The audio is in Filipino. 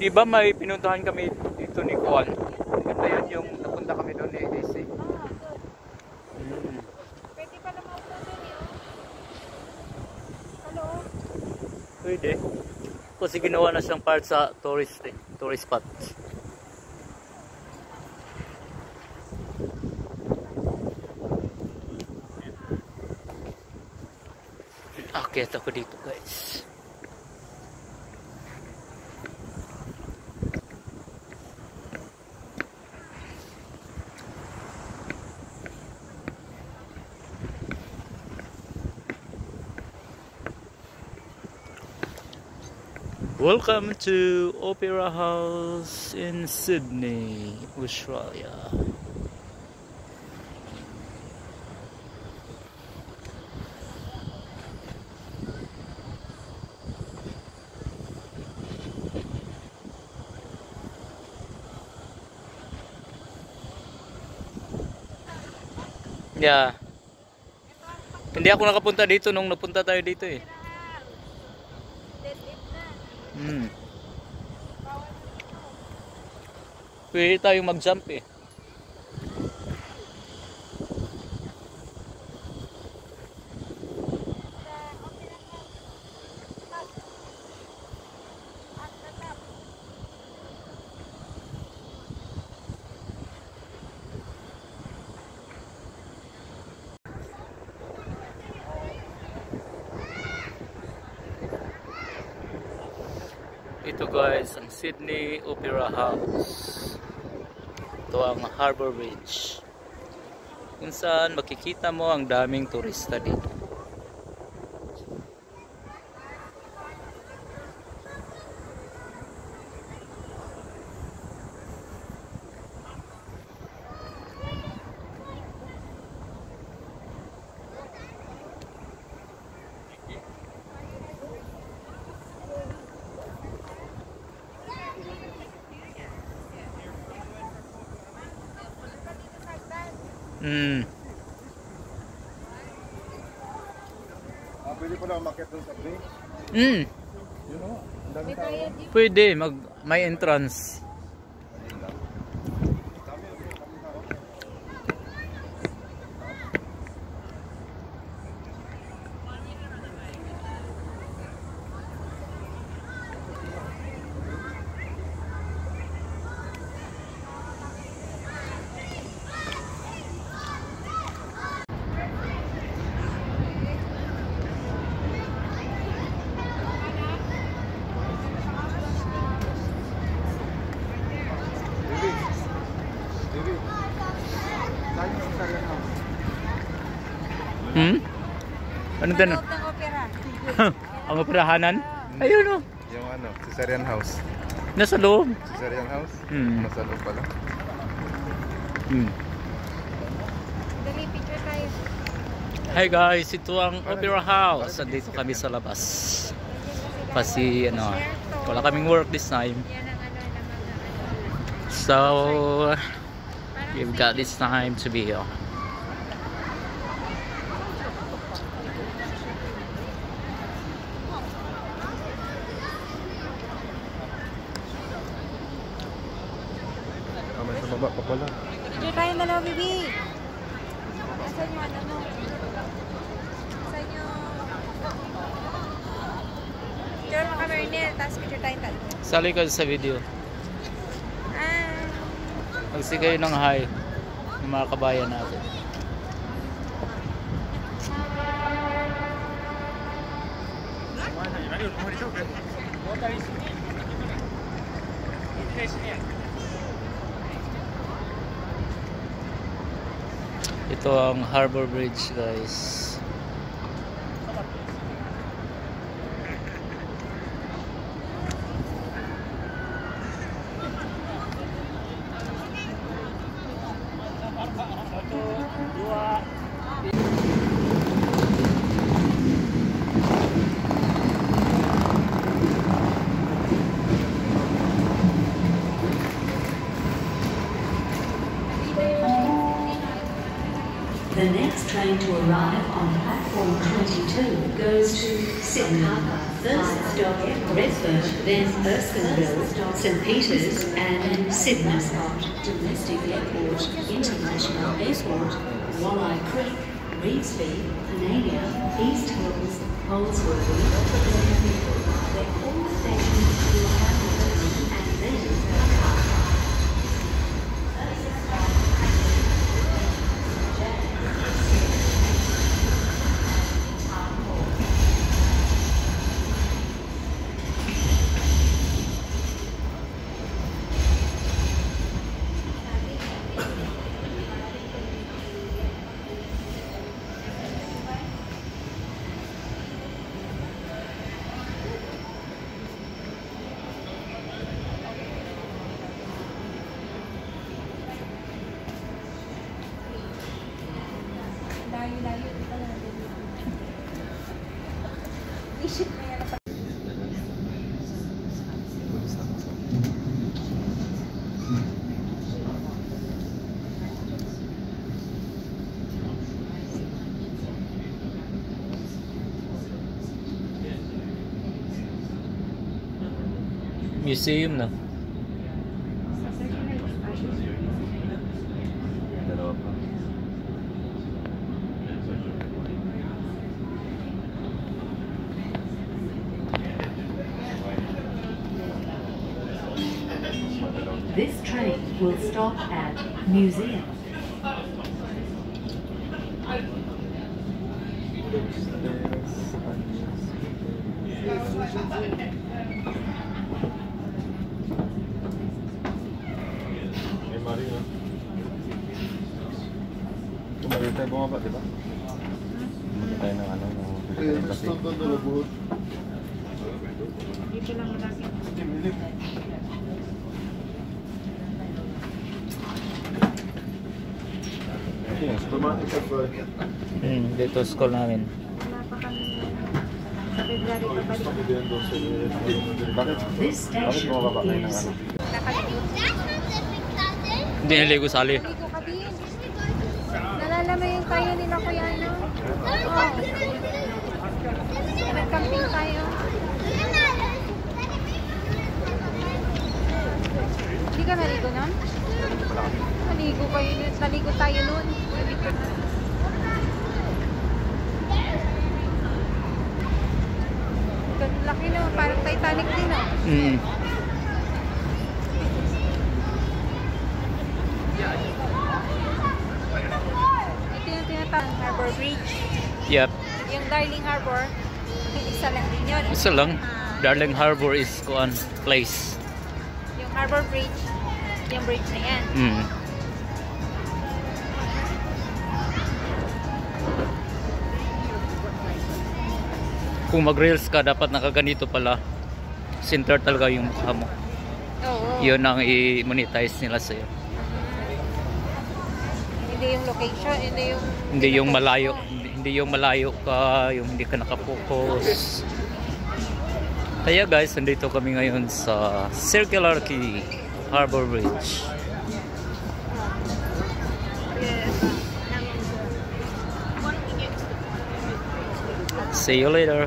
Diba may pinuntahan kami dito ni Juan? Ito yun yung napunta kami doon ni AC. Pwede pa naman ako doon yun. Hello? Pwede. Kasi ginawa na siyang part sa tourist spot. Akit ako dito guys. Welcome to Opera House in Sydney, Australia. Yeah. Hindi ako nakapunta dito nung napunta tayo dito eh. Pwede tayong mag-jump eh. Ito guys, ang Sydney Opera House. Ito ang Harbour Bridge. Kung saan makikita mo ang daming turista dito. Pwede pala umakyat doon sa bridge? You know, ang daming tao. Pwede, may entrance. Ano din? Ang operahanan? Ayun o. Yung ano, Caesarean House. Nasa loob. Caesarean House? Nasa loob pala. Dali, picture tayo. Hi guys, ito ang Opera House. Andito kami sa labas. Kasi ano, wala kaming work this time. So, we've got this time to be here. May sa baba pa pala. Picture tayo dalawa, baby. Asan yung ano mo? Asan yung... Picture mo ka, Mernel. Tapos picture tayo dalawa. Sali ka sa video. Magsi kayo ng hi ng mga kabayan natin. Ito ang Harbour Bridge guys. The next train to arrive on platform 22 goes to Sydney. First stop, Redford, then Erskineville, St Peters and Sydney. Domestic Airport, International Airport, Walleye Creek, Reevesby, Canada, East Hills, Holsworthy, they're all stations to Hamilton and then Dakar. Layo-layo dito na. Isip na yan. Museum na. Dalawa pa. This train will stop at Museum. May mari na. Tumayo tayo bumaba, di ba? Bumaba tayo ng ano, ng kasi. Dito lang malapit. Dito school namin. Wala pa kami sa February pabalik. Bakit? Bakit bumaba kayo ng ano? Hindi naligo sali. Ligo ka din. Nalala mo yung tayo nila kuya ano? Oo. Nag-camping tayo. Hindi ka naligo nun? Naligo kayo nun. Naligo tayo nun. Ganun laki naman. Parang Titanic din ah. Ito yung tinatawag Harbor Bridge. Yep. Yung Darling Harbor, isa lang din yun. Isa lang. Darling Harbor is kuan place. Yung Harbor Bridge, yung bridge na yan. Kung mag-reels ka, dapat nakaganito pala. Center talaga yung mukha mo. Oo. Yun ang i-monetize nila sa'yo. Hindi yung location, Hindi yung malayo. Hindi yung malayo ka, yung hindi ka nakapokus. Kaya guys, nandito kami ngayon sa Circular Quay Harbor Bridge. See you later.